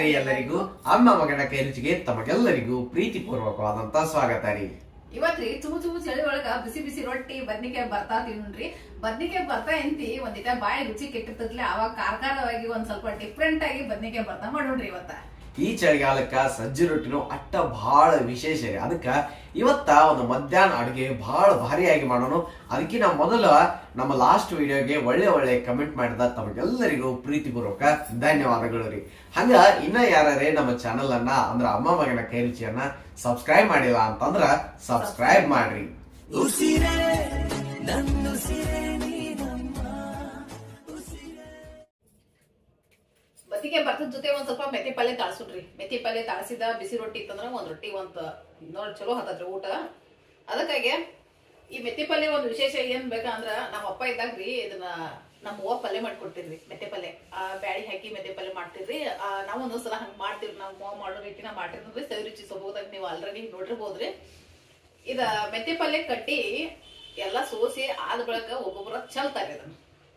ರೀ ಎಲ್ಲರಿಗೂ ಅಮ್ಮ ಮಗನ ಕೈ ರುಚಿಗೆ ತಮಗೆಲ್ಲರಿಗೂ ಪ್ರೀತಿಪೂರ್ವಕವಾದಂತ ಸ್ವಾಗತ ರೀ. ಇವತ್ರಿ ಚುಮು ಚಳಿ ಒಳಗ ಬಿಸಿ ಬಿಸಿ ರೊಟ್ಟಿ ಬದ್ನಿಕಾಯಿ ಬರ್ತಾ ತಿನ್ರಿ. ಬದ್ನಿಕಾಯಿ ಬರ್ತಾ ಎಂತಿ ಒಂದಿಟ ಬಾಯಿ ರುಚಿ ಕೆಟ್ಟಿರ್ತದ್ಲಿ ಅವಾಗ ಖಾರವಾಗಿ ಒಂದ್ ಸ್ವಲ್ಪ ಡಿಫ್ರೆಂಟ್ ಆಗಿ ಬದ್ನಿಕಾಯಿ ಬರ್ತಾ ಮಾಡೋಣ್ರಿ ಇವತ್ತ. ಈ ಚಳಿಗಾಲಕ್ಕ ಸಜ್ಜಿ ರೊಟ್ಟಿನೂ ಅಟ್ಟ ಬಹಳ ವಿಶೇಷ ರೀ. ಅದಕ್ಕ ಇವತ್ತ ಒಂದು ಮಧ್ಯಾಹ್ನ ಅಡುಗೆ ಬಹಳ ಭಾರಿಯಾಗಿ ಮಾಡೋಣ. ಅದಕ್ಕಿಂತ ಮೊದಲ ನಮ್ಮ ಲಾಸ್ಟ್ ವಿಡಿಯೋಗೆ ಒಳ್ಳೆ ಕಮೆಂಟ್ ಮಾಡಿದ ತಮಗೆಲ್ಲರಿಗೂ ಪ್ರೀತಿಪೂರ್ವಕ ಧನ್ಯವಾದಗಳು ರೀ. ಹಂಗ ಇನ್ನ ಯಾರೇ ನಮ್ಮ ಚಾನೆಲ್ ಅನ್ನ ಅಂದ್ರ ಅಮ್ಮ ಮಗನ ಕೈ ರುಚಿಯನ್ನ ಸಬ್ಸ್ಕ್ರೈಬ್ ಮಾಡಿಲ್ಲ ಅಂತಂದ್ರ ಸಬ್ಸ್ಕ್ರೈಬ್ ಮಾಡ್ರಿ. ಬದ್ನಿಕಾಯಿ ಬರ್ತದ ಜೊತೆ ಒಂದ್ ಸ್ವಲ್ಪ ಮೆಥಿ ಪಲ್ಯ ತಾಳ್ಸುಡ್ರಿ. ಮೆಥಿ ಪಲ್ಯ ತಾಳ್ಸಿದ ಬಿಸಿ ರೊಟ್ಟಿ ಇತ್ತಂದ್ರ ಒಂದ್ ರೊಟ್ಟಿ ನೋಡಿ ಚಲೋ ಹತ್ತದ್ರಿ ಊಟ. ಅದಕ್ಕಾಗಿ ಈ ಮೆಥಿ ಪಲ್ಯ ಒಂದ್ ವಿಶೇಷ ಏನ್ ಬೇಕಂದ್ರ ನಮ್ಮ ಅಪ್ಪ ಇದ್ದಾಗ್ರಿ ಇದನ್ನ ನಮ್ಮ ಅವ್ವ ಪಲ್ಯ ಮಾಡ್ಕೊಡ್ತಿರ್ರಿ. ಮೆಥಿ ಪಲ್ಯ ಬ್ಯಾಳಿ ಹಾಕಿ ಮೆಥಿ ಪಲ್ಯ ಮಾಡ್ತಿರ್ರಿ. ನಾವ್ ಒಂದೊಂದ್ಸಲ ಹಂಗ ಮಾಡ್ತಿರ್ರಿ. ನಮ್ಮ ಅವ್ವ ಮಾಡೋ ರೀತಿನ ಮಾಡ್ತಿರ್ರಿ. ಸವಿ ರುಚಿ ಸೊಬೋದಾಗ ನೀವು ಆಲ್ರೆಡಿ ನೋಡಿರ್ಬೋದ್ರಿ. ಇದ ಮೆಥಿ ಪಲ್ಯ ಕಟ್ಟಿ ಎಲ್ಲಾ ಸೋಸಿ ಆದ ಬಳಿಕ ಒಬ್ಬೊಬ್ಬರ ಚಲ್ತಾರೆ.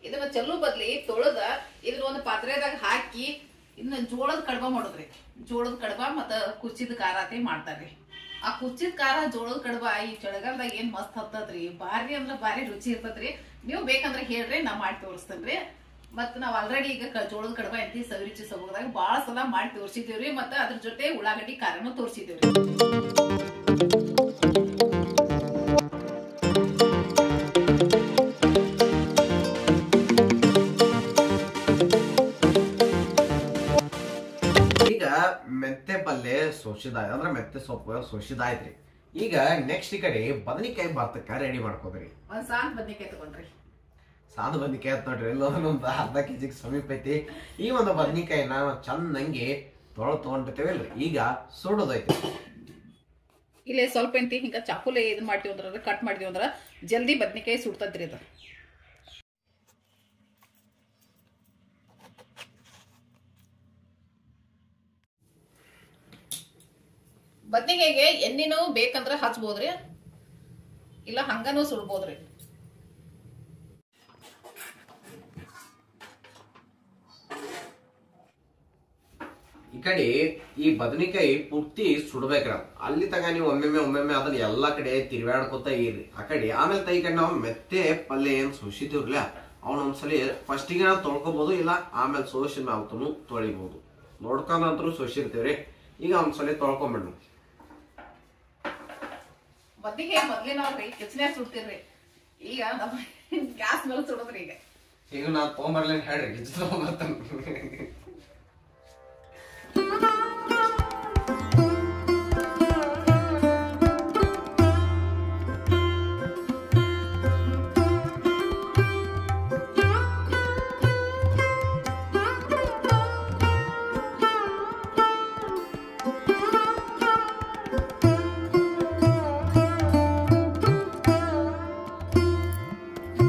ಇದನ್ನ ಚಲ್ಲು ಬದ್ಲಿ ತೊಳೆದ ಇದನ್ನ ಒಂದು ಪಾತ್ರೆದಾಗ ಹಾಕಿ ಇನ್ನ ಜೋಳದ ಕಡ್ಬ ಮಾಡೋದ್ರಿ. ಜೋಳದ ಕಡ್ಬ ಮತ್ತ ಕುಚ್ಚಿದ ಖಾರ ಅಂತ ಮಾಡ್ತಾರ್ರಿ. ಆ ಕುಚ್ಚಿದ ಖಾರ ಜೋಳದ ಕಡ್ಬ ಈ ಚಳಿಗಾಲದಾಗ ಏನ್ ಮಸ್ತ್ ಹತ್ತದ್ರಿ. ಭಾರಿ ಅಂದ್ರ ಭಾರಿ ರುಚಿ ಇರ್ತದ್ರಿ. ನೀವು ಬೇಕಂದ್ರ ಹೇಳ್ರಿ, ನಾ ಮಾಡಿ ತೋರಿಸ್ತೇನ್ರಿ. ಮತ್ ನಾವ್ ಆಲ್ರೆಡಿ ಈಗ ಜೋಳದ ಕಡ್ಬ ಎಂತಿ ಸವಿ ರುಚಿ ಸೊಬಗದಾಗ ಬಾಳ ಸಲ ಮಾಡಿ ತೋರ್ಸಿದೇವ್ರಿ. ಮತ್ತ ಅದ್ರ ಜೊತೆ ಉಳ್ಳಾಗಡ್ಡಿ ಖಾರನು ತೋರ್ಸಿದೇವ್ರಿ. ಮೆತ್ತೆ ಪಲ್ಯ ಸೋಸಿದಾಯ ಅಂದ್ರ ಮೆತ್ತೆ ಸೊಪ್ಪು ಸೋಸಿದಾಯ್ತ್ರಿ. ಈಗ ನೆಕ್ಸ್ಟ್ ಈ ಕಡೆ ಬದನಿಕಾಯಿ ಭರ್ತಕ್ಕ ರೆಡಿ ಮಾಡ್ಕೋದ್ರಿ. ಒಂದ್ ಸಾಂದ್ ಬದ್ನಿಕಾಯಿ ತಗೊಂಡ್ರಿ. ಸಾಂದ್ ಬದ್ನಿಕಾಯಿ ಆಯ್ತು ನೋಡ್ರಿ. ಎಲ್ಲೊಂದು ಅರ್ಧ ಕೆಜಿಗೆ ಸಮೀಪ ಐತಿ. ಈ ಒಂದು ಬದ್ನಿಕಾಯಿನ ಚೆನ್ನಾಗಿ ತಗೊಂಡಿರ್ತೇವಲ್ರಿ. ಈಗ ಸುಡೋದೈತಿ. ಇಲ್ಲೇ ಸ್ವಲ್ಪ ಎಂತಿ ಹಿಂಗ ಚಾಕುಲೆ ಇದನ್ ಮಾಡ್ತೀವಿ ಅಂದ್ರ ಕಟ್ ಮಾಡ್ತೀವಿ ಅಂದ್ರ ಜಲ್ದಿ ಬದ್ನಿಕಾಯಿ ಸುಡ್ತದ್ರಿ. ಅದು ಬದ್ನಿಕಾಯಿಗೆ ಎಣ್ಣಿನೂ ಬೇಕಂದ್ರ ಹಚ್ಬೋದ್ರಿ, ಇಲ್ಲ ಹಂಗನೂ ಸುಡ್ಬೋದ್ರಿ. ಈ ಕಡೆ ಈ ಬದನಿಕಾಯಿ ಪೂರ್ತಿ ಸುಡ್ಬೇಕ್ರ. ಅಲ್ಲಿ ತಗ ನೀವು ಒಮ್ಮೊಮ್ಮೆ ಅದನ್ನ ಎಲ್ಲಾ ಕಡೆ ತಿರ್ಗಾಡ್ಕೊತ ಇರ್ರಿ ಆ ಕಡೆ. ಆಮೇಲೆ ಈ ಕಡೆ ನಾವು ಮೆತ್ತೆ ಪಲ್ಯ ಏನ್ ಸೋಸಿದಿವ್ರಲ್ಲ ಅವ್ನ ಒಂದ್ಸಲಿ ಫಸ್ಟಿಗೆ ನಾವು ತೊಳ್ಕೊಬಹುದು, ಇಲ್ಲ ಆಮೇಲೆ ಸೋಸಿನ ಮ್ಯಾಲ್ತನು ತೊಳಿಬಹುದು. ನೋಡ್ಕೊಂಡಂತೂ ಸೋಸಿರ್ತೇವ್ರಿ. ಈಗ ಒಂದ್ಸಲಿ ತೊಳ್ಕೊಂಬಿಡ್ನು. ಬದ್ನಿಕಾಯಿ ಮೊದ್ಲೇ ನಾವ್ರಿ ಕಿಚನ್ಯಾಗ ಸುಡ್ತಿರ್ರಿ. ಈಗ ನಮ್ಮ ಗ್ಯಾಸ್ ಮೇಲೆ ಸುಡೋದ್ರಿ. ಈಗ ನಾವ್ ತೊಗೊಂಬರ್ಲಿ ಹೇಳ್ರಿ.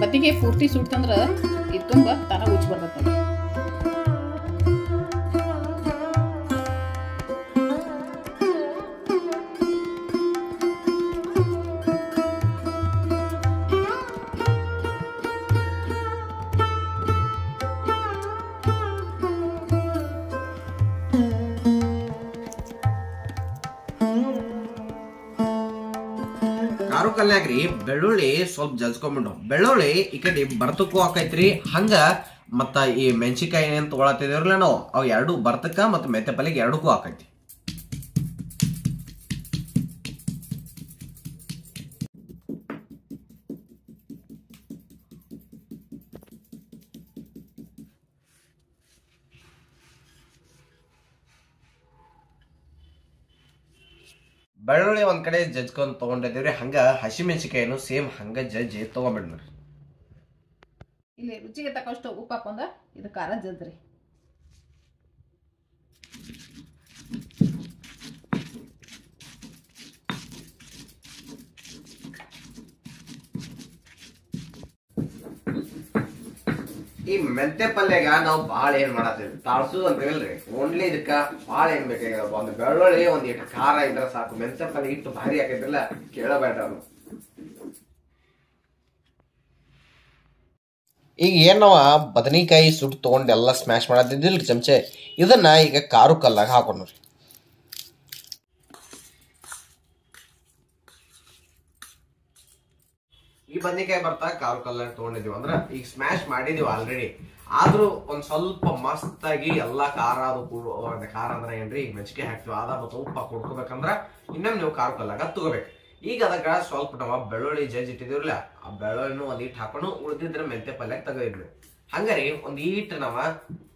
ಬದ್ನಿಕಾಯಿ ಪೂರ್ತಿ ಸುಡ್ತಂದ್ರ ಇದು ತುಂಬ ತಾನ ಉಚ್ಚಿ ಬರ್ತೈತಿ. ಕಾರು ಕಲ್ಯಾಗ್ರಿ ಬೆಳ್ಳುಳ್ಳಿ ಸ್ವಲ್ಪ ಜಲ್ಸ್ಕೊಂಡ್ಬಿಡು. ಬೆಳ್ಳುಳ್ಳಿ ಈ ಕಡೆ ಬರ್ತಕ್ಕೂ ಹಾಕೈತ್ರಿ. ಹಂಗ ಮತ್ತ ಈ ಮೆಣಸಿಕಾಯಿ ಏನ್ ತಗೊಳತಿದೇವ್ರಲ್ಲ ನಾವು ಅವ್ ಎರಡು ಬರ್ತಕ್ಕ ಮತ್ತ ಮೆತ್ತೆ ಪಲ್ಯಗೆ ಎರಡಕ್ಕೂ ಹಾಕೈತಿ. ಬೆಳ್ಳುಳ್ಳಿ ಒಂದ್ ಕಡೆ ಜಜ್ಕೊಂಡ್ ತಗೊಂಡಿದ್ದೀವ್ರಿ. ಹಂಗ ಹಸಿಮೆಣಸಿಕಾಯಿನು ಸೇಮ್ ಹಂಗ ಜಜ್ಜಿ ತಗೊಂಡ್ಬಿಡ್ರಿ. ಇಲ್ಲಿ ರುಚಿಗೆ ತಕ್ಕಷ್ಟು ಉಪ್ಪು ಹಾಕೊಂಡ ಇದು ಖಾರ ಜಜ್ರಿ. ಈ ಮೆಂತೆ ಪಲ್ಯಗ ನಾವು ಬಾಳ ಏನ್ ಮಾಡತ್ತೇವಿ ತಾಳ್ಸುದು ಅಂತೇವಲ್ರಿ. ಓನ್ಲಿ ಇದಕ್ಕ ಬಾಳ ಏನ್ ಬೇಕಾಗಿಲ್ಲ, ಒಂದ್ ಬೆಳ್ಳುಳ್ಳಿ ಒಂದ್ ಇಟ್ಟು ಖಾರ ಇದ್ರ ಸಾಕು. ಮೆಂತೆ ಪಲ್ಯ ಇಟ್ಟು ಭಾರಿ ಆಕೈತಿಲ್ಲ ಕೇಳಬೇಡ. ಈಗ ಏನ್ ನಾವ ಬದನೆಕಾಯಿ ಸುಟ್ಟು ತಗೊಂಡು ಎಲ್ಲ ಸ್ಮ್ಯಾಶ್ ಮಾಡದಿದ್ದಿಲ್ರಿ ಚಮಚೆ, ಇದನ್ನ ಈಗ ಕಾರು ಕಲ್ಲಾಗ ಹಾಕೊಂಡ್ರಿ. ಈ ಬದನೆಕಾಯಿ ಬರ್ತಾ ಕಾರು ಕಲ್ಲಾಗ ತಗೊಂಡಿದೀವಿ ಅಂದ್ರ ಈಗ ಸ್ಮ್ಯಾಶ್ ಮಾಡಿದೀವಿ ಆಲ್ರೆಡಿ. ಆದ್ರೂ ಒಂದ್ ಸ್ವಲ್ಪ ಮಸ್ತ್ ಆಗಿ ಎಲ್ಲಾ ಖಾರ ಅದು ಖಾರ ಅಂದ್ರ ಏನ್ರಿ, ಈಗ ಮೆಣಸಿಗೆ ಹಾಕ್ತಿವಿ ಅದ ಮತ್ತು ಉಪ್ಪ ಕೊಡ್ಕೋಬೇಕಂದ್ರ ಇನ್ನೊಮ್ಮೆ ನೀವು ಕಾರು ಕಲ್ಲಾಗ ತಗೋಬೇಕು. ಈಗ ಅದಕ್ಕ ಸ್ವಲ್ಪ ನಾವ ಬೆಳ್ಳುಳ್ಳಿ ಜಜ್ಜಿ ಇಟ್ಟಿದಿವ್ರಲ್ಲ, ಆ ಬೆಳ್ಳುಳ್ಳಿನೂ ಒಂದ್ ಈಟ್ ಹಾಕೊಂಡು ಉಳಿದಿದ್ರ ಮೆಂತೆ ಪಲ್ಯಕ್ ತೆಗೆದಿದ್ವಿ. ಹಂಗಾರಿ ಒಂದ್ ಈಟ್ ನಾವ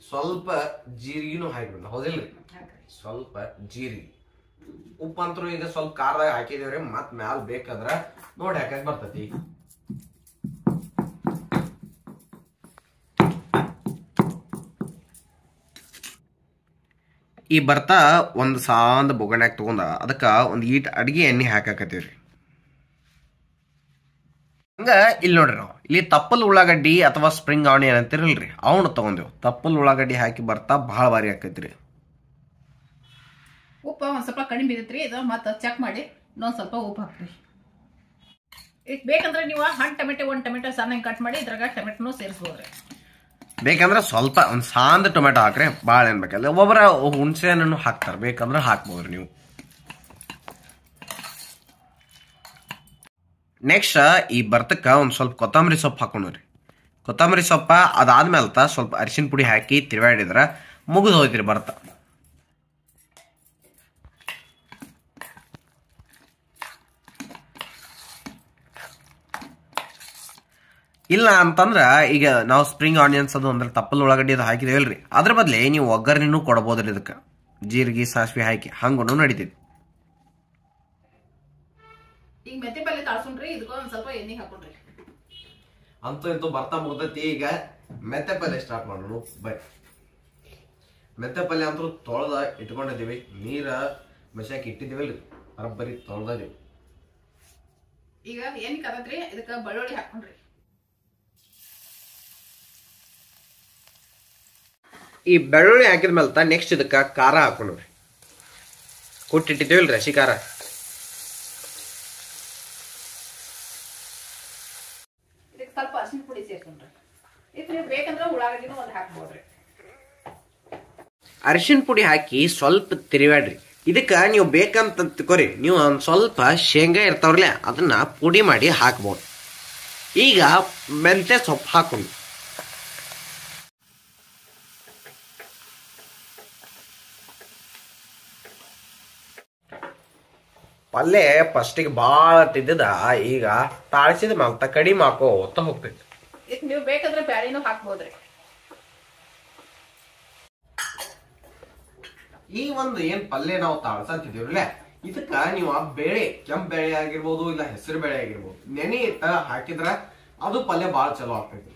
ಸ್ವಲ್ಪ ಜೀರಿಗೆನೂ ಹಾಕಿದ್ವಿ, ಹೌದಿಲ್ರಿ? ಸ್ವಲ್ಪ ಜೀರಿಗೆ, ಉಪ್ಪಂತರೂ ಈಗ ಸ್ವಲ್ಪ ಖಾರದಾಗ ಹಾಕಿದೇವ್ರಿ. ಮತ್ ಮ್ಯಾಲ ಬೇಕಾದ್ರ ನೋಡಿ ಹಾಕಕ್ ಬರ್ತೈತಿ. ಈ ಬರ್ತಾ ಒಂದ್ ಸಾಂದ್ ಬೊಗಣ್ಯಾಗ ತಗೊಂಡ ಅದಕ್ಕ ಒಂದ್ ಈಟ್ ಅಡ್ಗೆ ಎಣ್ಣೆ ಹಾಕಾಕತ್ತೀವ್ರಿ. ಹಂಗ ಇಲ್ಲಿ ನೋಡ್ರಿ, ನಾವು ಇಲ್ಲಿ ತಪ್ಪಲ್ ಉಳ್ಳಾಗಡ್ಡಿ ಅಥವಾ ಸ್ಪ್ರಿಂಗ್ ಆನಿಯನ್ ಅಂತಿರಲ್ರಿ, ಅವನು ತಗೊಂಡೇವ್. ತಪ್ಪಲ್ ಉಳ್ಳಾಗಡ್ಡಿ ಹಾಕಿ ಬರ್ತಾ ಬಹಳ ಭಾರಿ ಆಕೈತ್ರಿ. ಉಪ್ಪು ಒಂದ್ ಸ್ವಲ್ಪ ಕಡಿಮೆ ಬಿದ್ದೈತ್ರಿ, ಇದು ಮತ್ತೆ ಚೆಕ್ ಮಾಡಿ ಇನ್ನೊಂದ್ ಸ್ವಲ್ಪ ಉಪ್ಪು ಹಾಕ್ರಿ. ಈಗ ಬೇಕಂದ್ರೆ ನೀವು ಹಣ್ಣು ಟೊಮೆಟೊ ಒಂದ್ ಟೊಮೆಟೊ ಸಣ್ಣ ಕಟ್ ಮಾಡಿ ಇದ್ರಾಗ ಟೊಮೆಟೊನು ಸೇರಿಸ್ಬೋದ್ರಿ. ಬೇಕಂದ್ರೆ ಸ್ವಲ್ಪ ಒಂದ್ ಸಾಂದ್ ಟೊಮೆಟೊ ಹಾಕ್ರಿ, ಭಾಳ ಏನ್ ಬೇಕಲ್ಲ. ಒಬ್ಬೊಬ್ಬರ ಹುಣಸೆ ಹಣ್ಣು ಹಾಕ್ತಾರ, ಬೇಕಂದ್ರೆ ಹಾಕ್ಬೋದ್ರಿ ನೀವು. ನೆಕ್ಸ್ಟ್ ಈ ಬರ್ತಕ್ಕ ಒಂದ್ ಸ್ವಲ್ಪ ಕೊತ್ತಂಬರಿ ಸೊಪ್ಪು ಹಾಕೊಂಡ್ರಿ. ಕೊತ್ತಂಬರಿ ಸೊಪ್ಪ ಅದಾದ್ಮೇಲೆ ಸ್ವಲ್ಪ ಅರಿಶಿನ ಪುಡಿ ಹಾಕಿ ತಿರುವಾಡಿದ್ರ ಮುಗಿದು ಹೋಯ್ತ್ರಿ ಬರ್ತ. ಇಲ್ಲ ಅಂತಂದ್ರ ಈಗ ನಾವು ಸ್ಪ್ರಿಂಗ್ ಆನಿಯನ್ಸ್ ಅದು ಅಂದ್ರೆ ತಪ್ಪಲ್ ಉಳ್ಳಾಗಡ್ಡಿ ಅದು ಹಾಕಿದೇವಲ್ರಿ, ಅದ್ರ ಬದ್ಲಿ ನೀವು ಒಗ್ಗರ್ನಿನೂ ಕೊಡಬಹುದ್ರಿ. ಇದಕ್ಕೆ ಜೀರಿಗೆ ಸಾಸಿವೆ ಹಾಕಿ ಹಂಗೂ ನಡಿತೈತಿ. ಈಗ ಮೆತ್ತೆ ಪಲ್ಲೆ ತಾಳ್ಸುಣ್ರಿ, ಇದಕ್ಕ ಒಂದ್ ಸ್ವಲ್ಪ ಎಣ್ಣೆ ಹಾಕೊಂಡ್ರಿ. ಅಂತೂ ಇಂತೂ ಬರ್ತಾ ಮುಗ್ದೈತಿ. ಈಗ ಮೆತ್ತೆ ಪಲ್ಯ ಸ್ಟಾರ್ಟ್ ಮಾಡೋಣ ಬೈ. ಮೆತ್ತೆ ಪಲ್ಯ ಅಂತೂ ತೊಳೆದ ಇಟ್ಕೊಂಡಿದೀವಿ, ನೀರ ಮಶಾಕ್ ಇಟ್ಟಿದೀವಲ್ರಿ, ಬರೀ ತೊಳೆದಿವಿ. ಈಗ ಎಣ್ಣೆ ಕದತ್ರಿ, ಇದಕ್ಕ ಬೆಳ್ಳುಳ್ಳಿ ಹಾಕೊಂಡ್ರಿ. ಈ ಬೆಳ್ಳುಳ್ಳಿ ಹಾಕಿದ್ಮೇಲೆ ನೆಕ್ಸ್ಟ್ ಇದಕ್ಕ ಖಾರ ಹಾಕೊಂಡ್ರಿ. ಕುಟ್ಟಿಟ್ಟಿದ್ದೀವಲ್ರಿ ಹಸಿ ಖಾರ. ಸ್ವಲ್ಪ ಅರಿಶಿನ ಪುಡಿ ಸೇರ್ಕೊಂಡ್ರಿ. ಇದು ಬೇಕಂದ್ರೆ ಉಳ್ಳಾಗಡ್ಡಿನೂ ಒಂದು ಹಾಕ್ಬೋದ್ರಿ. ಅರಿಶಿನ ಪುಡಿ ಹಾಕಿ ಸ್ವಲ್ಪ ತಿರುವಾಡ್ರಿ. ಇದಕ್ಕ ನೀವು ಬೇಕಂತ ತಿಳ್ಕೊರಿ, ನೀವು ಒಂದ್ ಸ್ವಲ್ಪ ಶೇಂಗಾ ಇರ್ತಾವ್ರಲ್ಲ ಅದನ್ನ ಪುಡಿ ಮಾಡಿ ಹಾಕ್ಬೋದು. ಈಗ ಮೆಂತೆ ಸೊಪ್ಪು ಹಾಕೊಂಡು ಪಲ್ಯ ಫಸ್ಟಿಗೆ ಭಾಳ ತಿದ್ದ, ಈಗ ತಾಳ್ಸಿದ ಮೇಲೆ ಕಡಿಮೆ ಹಾಕೋತ ಹೋಗ್ತೈತಿ. ನೀವು ಬೇಕಂದ್ರೆ ಬ್ಯಾಳಿನೂ ಹಾಕ್ಬೋದ್ರಿ. ಈ ಒಂದು ಏನ್ ಪಲ್ಯ ನಾವು ತಾಳ್ಸಂತಿದೀವ್ರಲ್ಲ, ಇದಕ್ಕ ನೀವು ಆ ಬೇಳೆ, ಕೆಂಪ್ ಬೇಳೆ ಆಗಿರ್ಬೋದು ಇಲ್ಲ ಹೆಸರು ಬೇಳೆ ಆಗಿರ್ಬೋದು, ನೆನೆ ಇಟ್ಟ ಹಾಕಿದ್ರ ಅದು ಪಲ್ಯ ಬಾಳ ಚಲೋ ಆಗ್ತೈತಿ.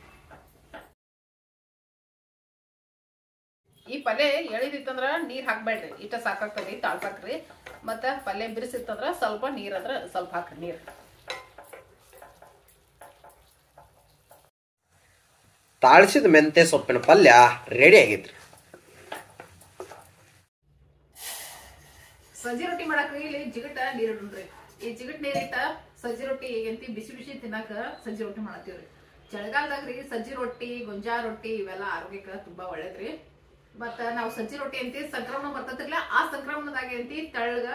ಈ ಪಲ್ಯ ಎಳಿದಿತ್ತಂದ್ರ ನೀರ್ ಹಾಕ್ಬೇಡ್ರಿ, ಇಷ್ಟ ಸಾಕಾಗ್ತದೆ ತಾಳ್ಸಾಕ್ರಿ. ಮತ್ತ ಪಲ್ಯ ಬಿರ್ಸಿತ್ತಂದ್ರ ಸ್ವಲ್ಪ ನೀರ್ ಅಂದ್ರ ಸ್ವಲ್ಪ ಹಾಕ್ರಿ ನೀರ್. ತಾಳ್ಸಿದ ಮೆಂತೆ ಸೊಪ್ಪಿನ ಪಲ್ಯ ರೆಡಿ ಆಗೈತ್ರಿ. ಸಜ್ಜಿ ರೊಟ್ಟಿ ಮಾಡಕ್ರಿ ಇಲ್ಲಿ ಜಿಗಟ ನೀರ್ ಇಡ್ರಿ. ಈ ಜಿಗಟ್ ನೀರ್ ಇಟ್ಟ ಸಜ್ಜಿ ರೊಟ್ಟಿ ಹೇಗಂತಿ ಬಿಸಿ ಬಿಸಿ ತಿನ್ನಾಕ ಸಜ್ಜಿ ರೊಟ್ಟಿ ಮಾಡತ್ತೀವ್ರಿ. ಚಳಿಗಾಲದಾಗ್ರಿ ಸಜ್ಜಿ ರೊಟ್ಟಿ, ಗೊಂಜಾಳ ರೊಟ್ಟಿ ಇವೆಲ್ಲ ಆರೋಗ್ಯಕ್ಕ ತುಂಬಾ ಒಳ್ಳೇದ್ರಿ. ಮತ್ತ ನಾವು ಸಜ್ಜಿ ರೊಟ್ಟಿ ಅಂತಿ ಸಂಕ್ರಮಣ ಬರ್ತೈತಿರ್ಲ, ಆ ಸಂಕ್ರಮಣದಾಗ ಅಂತಿ ತಳ್ಳಗ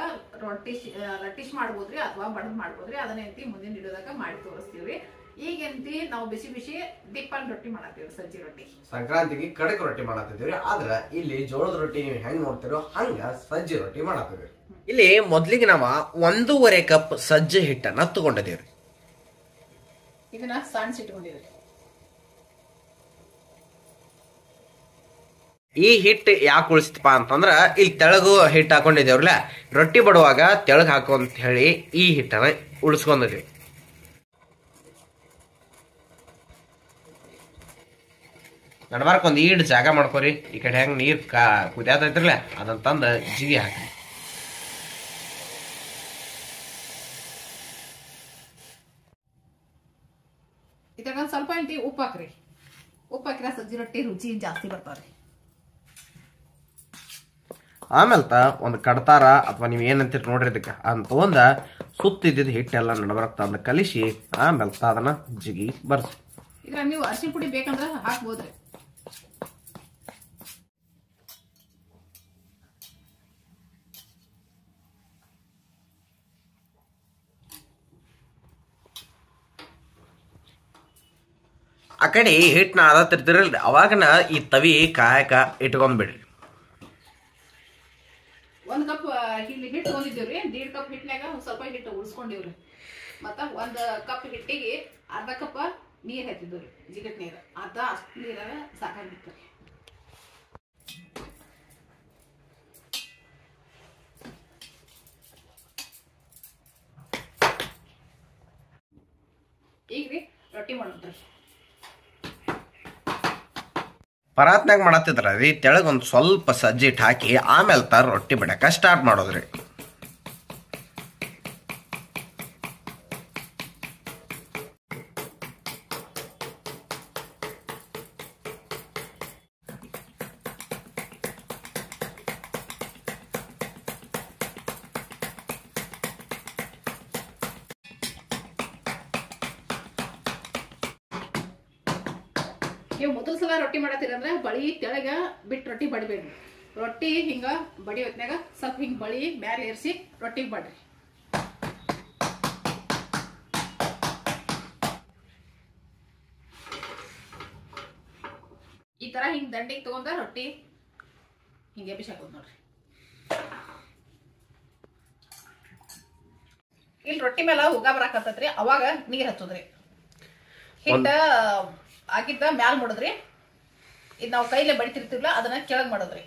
ರೊಟ್ಟಿಶ್ ಮಾಡ್ಬೋದ್ರಿ ಅಥವಾ ಬಡದ್ ಮಾಡ್ಬೋದ್ರಿ. ಅದನ್ನ ಅಂತಿ ಮುಂದಿನ ಹಿಡಿಯೋದಾಗ ಮಾಡಿ ತೋರಿಸ್ತೀವ್ರಿ. ಈಗಂತಿ ನಾವು ಬಿಸಿ ಬಿಸಿ ದಿಪ್ಪಲ್ ರೊಟ್ಟಿ ಮಾಡತ್ತೀವ್ರಿ, ಸಜ್ಜಿ ರೊಟ್ಟಿ. ಸಂಕ್ರಾಂತಿಗೆ ಕಡಕ್ ರೊಟ್ಟಿ ಮಾಡತ್ತಿದ್ವಿ, ಆದ್ರ ಇಲ್ಲಿ ಜೋಳದ ರೊಟ್ಟಿ ನೀವು ಹೆಂಗ್ ನೋಡ್ತಿರೋ ಹಂಗ ಸಜ್ಜಿ ರೊಟ್ಟಿ ಮಾಡತ್ತಿದ್ವಿ. ಇಲ್ಲಿ ಮೊದ್ಲಿಗೆ ನಾವ 1.5 ಕಪ್ ಸಜ್ಜೆ ಹಿಟ್ಟನ್ನ ತಗೊಂಡಿದೇವ್ರಿ. ಇದನ್ನ ಸಾಣಿಸಿಟ್ಕೊಂಡಿದ್ರಿ. ಈ ಹಿಟ್ಟು ಯಾಕೆ ಉಳಿಸ್ತಪ್ಪ ಅಂತಂದ್ರ ಇಲ್ಲಿ ತೆಳಗು ಹಿಟ್ಟು ಹಾಕೊಂಡಿದೇವ್ರಲ್ಲ, ರೊಟ್ಟಿ ಬಡುವಾಗ ತೆಳಗ್ ಹಾಕೋ ಅಂತ ಹೇಳಿ ಈ ಹಿಟ್ಟನ್ನ ಉಳಿಸ್ಕೊಂಡಿದ್ವಿ. ನಡ್ಬಾರ್ಕ್ ಒಂದ್ ಈಡ್ ಜಾಗ ಮಾಡ್ಕೋರಿ. ಈ ಕಡೆ ಹೆಂಗ್ ನೀರ್ ಕುದಿಯಾತೈತ್ರಲ್ಲ ಅದನ್ನ ತಂದ ಜಿಗಿ ಹಾಕಿ. ಇದ್ರಾಗ ಸ್ವಲ್ಪ ಇಂತಿ ಉಪ್ಪು ಹಾಕ್ರಿ. ಉಪ್ಪು ಹಾಕಿರ ಸಜ್ಜಿ ರೊಟ್ಟಿ ರುಚಿ ಜಾಸ್ತಿ ಬರ್ತಾವ್ರಿ. ಆಮೇಲೆ ಒಂದ್ ಕಡ್ತಾರ ಅಥವಾ ನೀವ್ ಏನಂತೀರಿ ನೋಡ್ರಿ ಇದಕ್ಕ ಅಂತ ಒಂದ ಸುತ್ತಿದ್ದ ಹಿಟ್ಟೆಲ್ಲ ನಡ್ಬರ್ಕ್ ತಂದ ಕಲಿಸಿ ಆಮೇಲೆ ಅದನ್ನ ಜಿಗಿ ಬರ್ಸಿ. ಇದ್ರಾಗ ನೀವು ಅರಿಶಿನ ಪುಡಿ ಬೇಕಂದ್ರೆ ಹಾಕ್ಬೋದ್ರಿ. ಆ ಕಡೆ ಹಿಟ್ಟನ್ನ ಆದತ್ತಿರ್ತಿರಲ್ರಿ ಅವಾಗನ ಈ ತವಿ ಕಾಯಕ ಇಟ್ಕೊಂಡ್ಬಿಡ್ರಿ. 1 ಕಪ್ ಇಲ್ಲಿ ಹಿಟ್ಟು ತೊಗೊಂಡಿದ್ದೀವ್ರಿ. 1.5 ಕಪ್ ಹಿಟ್ಟಿನಾಗ ಒಂದ್ ಸ್ವಲ್ಪ ಹಿಟ್ಟು ಉಳಿಸ್ಕೊಂಡಿವ್ರಿ. ಮತ್ತ 1 ಕಪ್ ಹಿಟ್ಟಿಗೆ ಅರ್ಧ ಕಪ್ ನೀರ್ ಹಾಕಿದ್ವಿ, ಜಿಗಟ್ ನೀರ್. ಅಷ್ಟು ನೀರ ಸಾಕಾಗಿತ್ತು. ಈಗ್ರಿ ರೊಟ್ಟಿ ಮಾಡ್ರಿ. ಪರಾತ್ನಾಗ ಮಾಡತ್ತಿದ್ರ ರೀ ತೆಳಗ್ ಒಂದು ಸ್ವಲ್ಪ ಸಜ್ಜಿ ಹಿಟ್ಟು ಹಾಕಿ ಆಮೇಲೆ ತರ ರೊಟ್ಟಿ ಬಿಡಕ ಸ್ಟಾರ್ಟ್ ಮಾಡೋದ್ರಿ. ನೀವು ಮೊದಲ ಸಲ ರೊಟ್ಟಿ ಮಾಡತ್ತೀರಂದ್ರೆ ಬಳಿ ತೆಳಗ ಬಿಟ್ಟು ರೊಟ್ಟಿ ಬಡಿಬೇಡ್ರಿ. ರೊಟ್ಟಿ ಹಿಂಗ ಬಡಿ ಹೊತ್ನಾಗ ಸ್ವಲ್ಪ ಹಿಂಗ್ ಬಳಿ ಮ್ಯಾಲೆ ಏರಿಸಿ ರೊಟ್ಟಿಗೆ ಬಡ್ರಿ. ಈ ತರ ಹಿಂಗ್ ದಂಡಿಗೆ ತಗೊಂಡ ರೊಟ್ಟಿ ಹಿಂಗೆ ಎಬ್ಬಿಸಾಕೋದು ನೋಡ್ರಿ. ಇಲ್ಲಿ ರೊಟ್ಟಿ ಮೇಲೆ ಉಗ ಬರಾಕತ್ತೈತ್ರಿ, ಅವಾಗ ನೀರ್ ಹಚ್ಚೋದ್ರಿ. ಹಿಟ್ಟ ಆಗಿದ್ದ ಮ್ಯಾಲ ಮಾಡೋದ್ರಿ. ಇದು ನಾವು ಕೈಲೇ ಬಡಿತಿರ್ತಿರ್ಲ ಅದನ್ನ ಕೆಳಗ್ ಮಾಡೋದ್ರಿ.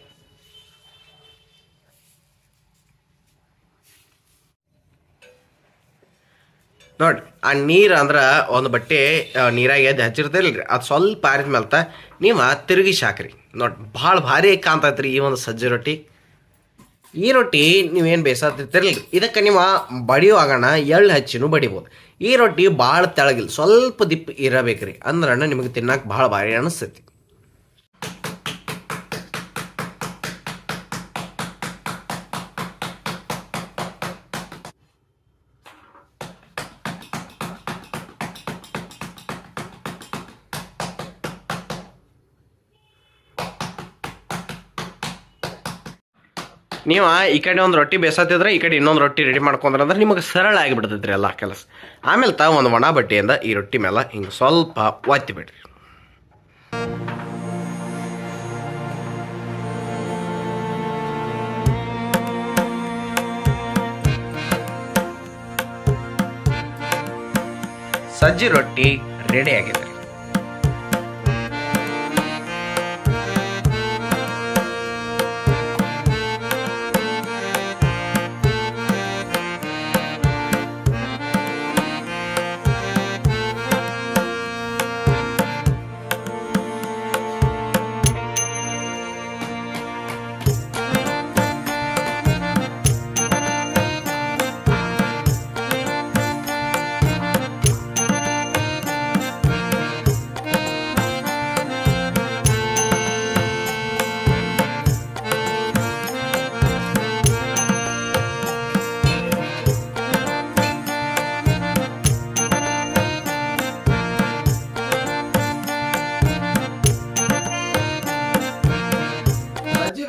ನೋಡ್ರಿ ಆ ನೀರ್ ಅಂದ್ರ ಒಂದು ಬಟ್ಟೆ ನೀರಾಗ ಎದ್ದು ಹಚ್ಚಿರ್ತಲ್ರಿ, ಅದು ಸ್ವಲ್ಪ ಆರಿದ ಮೇಲ್ತ ನೀವು ತಿರುಗಿಸಿ ಹಾಕ್ರಿ. ನೋಡ್ರಿ ಭಾಳ ಭಾರಿ ಕಾಣ್ತೈತ್ರಿ ಈ ಒಂದು ಸಜ್ಜಿ ರೊಟ್ಟಿ. ಈ ರೊಟ್ಟಿ ನೀವೇನು ಬೇಯಿಸತ್ತಿರ್ತಿರಲ್ರಿ ಇದಕ್ಕೆ ನೀವು ಬಡಿಯುವಾಗಣ ಎಳ್ಳು ಹಚ್ಚಿನೂ ಬಡಿಬೋದು. ಈ ರೊಟ್ಟಿ ಭಾಳ ತೆಳಗಿಲ್ಲ, ಸ್ವಲ್ಪ ದಿಪ್ಪ ಇರಬೇಕ್ರಿ, ಅಂದ್ರಣ್ಣ ನಿಮಗೆ ತಿನ್ನಕ್ಕೆ ಭಾಳ ಭಾರಿ ಅನಿಸ್ತೈತಿ. ನೀವು ಈ ಕಡೆ ಒಂದು ರೊಟ್ಟಿ ಬೇಸತ್ತಿದ್ರೆ ಈ ಕಡೆ ಇನ್ನೊಂದು ರೊಟ್ಟಿ ರೆಡಿ ಮಾಡ್ಕೊಂಡ್ರೆ ಅಂದ್ರೆ ನಿಮಗೆ ಸರಳ ಆಗಿಬಿಡ್ತೈತ್ರಿ ಎಲ್ಲ ಕೆಲಸ. ಆಮೇಲೆ ಒಂದು ಒಣ ಬಟ್ಟೆಯಿಂದ ಈ ರೊಟ್ಟಿ ಮೇಲೆ ಹಿಂಗೆ ಸ್ವಲ್ಪ ಒತ್ತಿ ಬಿಡ್ರಿ. ಸಜ್ಜಿ ರೊಟ್ಟಿ ರೆಡಿ ಆಗಿದೆ.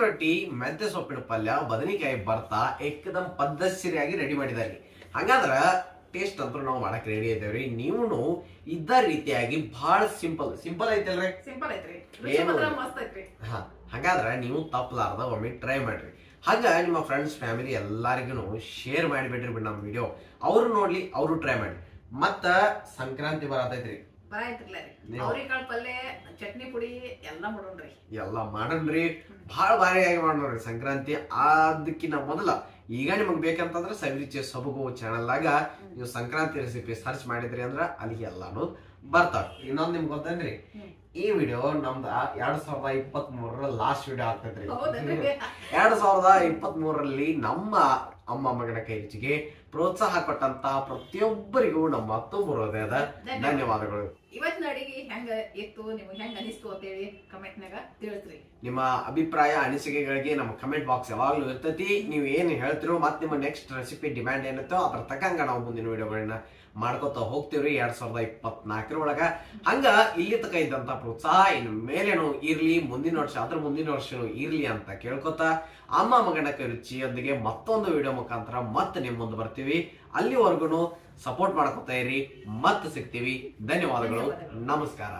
ರೊಟ್ಟಿ ಮೆಂತ್ಯ ಸೊಪ್ಪಿನ ಪಲ್ಯ ಬದನೆಕಾಯಿ ಬರ್ತಾ ಏಕದಮ್ ಪದ್ಧತಿಯಾಗಿ ರೆಡಿ ಮಾಡಿದಾರಿ. ಹಂಗಾದ್ರ ಟೇಸ್ಟ್ ಅಂತೂ ನಾವು ಮಾಡಕ್ ರೆಡಿ ಇದ್ದೇವ್ರಿ. ನೀವು ಇದ್ದ ರೀತಿಯಾಗಿ ಬಹಳ ಸಿಂಪಲ್ ಐತಲ್ರಿ? ಸಿಂಪಲ್ ಐತ್ರಿ, ಮಸ್ತ್ ಐತ್ರಿ. ಹಾಗಾದ್ರ ನೀವು ತಪ್ಪಲಾರ್ದ ಒಮ್ಮೆ ಟ್ರೈ ಮಾಡ್ರಿ. ಹಾಗ ನಿಮ್ಮ ಫ್ರೆಂಡ್ಸ್ ಫ್ಯಾಮಿಲಿ ಎಲ್ಲಾರಿಗೂ ಶೇರ್ ಮಾಡಿಬಿಡ್ರಿ ನಮ್ಮ ವಿಡಿಯೋ. ಅವ್ರು ನೋಡ್ಲಿ, ಅವರು ಟ್ರೈ ಮಾಡಿ. ಮತ್ತ ಸಂಕ್ರಾಂತಿ ಬರತೈತ್ರಿ, ಅವ್ರಿಕಾಳ್ ಪಲ್ಯ ಚಟ್ನಿ ಪುಡಿ ಎಲ್ಲ ಮಾಡೋಣ್ರಿ. ಬಹಳ ಭಾರಿಯಾಗಿ ಮಾಡೋಣ್ರಿ ಸಂಕ್ರಾಂತಿ. ಅದಕ್ಕಿಂತ ಮೊದಲ ಈಗ ನಿಮಗ್ ಬೇಕಂತಂದ್ರೆ ಸವಿರುಚಿ ಸೊಬಗು ಚಾನಲ್ನಾಗ ನೀವು ಸಂಕ್ರಾಂತಿ ರೆಸಿಪಿ ಸರ್ಚ್ ಮಾಡಿದ್ರಿ ಅಂದ್ರ ಅಲ್ಲಿಗೆ ಎಲ್ಲಾನು ಬರ್ತಾವ. ಇನ್ನೊಂದ್ ನಿಮ್ಗೆ ಗೊತ್ತೇನ್ರಿ, ಈ ವಿಡಿಯೋ ನಮ್ದ 2023 ಲಾಸ್ಟ್ ವಿಡಿಯೋ ಆಗ್ತೈತ್ರಿ. 2023 ನಮ್ಮ ಅಮ್ಮ ಮಗನ ಕೈ ರುಚಿಗೆ ಪ್ರೋತ್ಸಾಹ ಕೊಟ್ಟಂತ ಪ್ರತಿಯೊಬ್ಬರಿಗೂ ನಮ್ಮ ತುಂಬ ಹೃದಯದ ಧನ್ಯವಾದಗಳು. ಇವತ್ತಿನ ಅಡಿಗೆ ಹೆಂಗ ಇತ್ತು, ನಿಮ್ಗೆ ಹೆಂಗ ಅನಿಸ್ತು ಅಂತೇಳಿ ಕಮೆಂಟ್ನಾಗ ತಿಳಿಸ್ರಿ. ನಿಮ್ಮ ಅಭಿಪ್ರಾಯ ಅನಿಸಿಕೆಗಳಿಗೆ ನಮ್ಮ ಕಮೆಂಟ್ ಬಾಕ್ಸ್ ಯಾವಾಗ್ಲೂ ಇರ್ತೈತಿ. ನೀವು ಏನು ಹೇಳ್ತಿರೋ ಮತ್ತೆ ನಿಮ್ಮ ನೆಕ್ಸ್ಟ್ ರೆಸಿಪಿ ಡಿಮ್ಯಾಂಡ್ ಏನಿತ್ತೋ ಅದ್ರ ತಕ್ಕಂಗ ನಾವು ಮುಂದಿನ ವಿಡಿಯೋಗಳನ್ನ ಮಾಡ್ಕೊತ ಹೋಗ್ತೀವ್ರಿ 2024 ಒಳಗ. ಹಂಗ ಇಲ್ಲಿ ತಕ ಇದ್ದಂತ ಪ್ರೋತ್ಸಾಹ ಇನ್ನು ಮೇಲೇನು ಇರ್ಲಿ, ಮುಂದಿನ ವರ್ಷ ಅದ್ರ ಮುಂದಿನ ವರ್ಷನು ಇರ್ಲಿ ಅಂತ ಕೇಳ್ಕೊತ ಅಮ್ಮ ಮಗನ ಕೈ ರುಚಿಯೊಂದಿಗೆ ಮತ್ತೊಂದು ವಿಡಿಯೋ ಮುಖಾಂತರ ಮತ್ತೆ ನಿಮ್ ಮುಂದೆ ಬರ್ತೀವಿ. ಅಲ್ಲಿವರೆಗೂ ಸಪೋರ್ಟ್ ಮಾಡ್ಕೊತಾ ಇರಿ. ಮತ್ತೆ ಸಿಗ್ತೀವಿ. ಧನ್ಯವಾದಗಳು. ನಮಸ್ಕಾರ.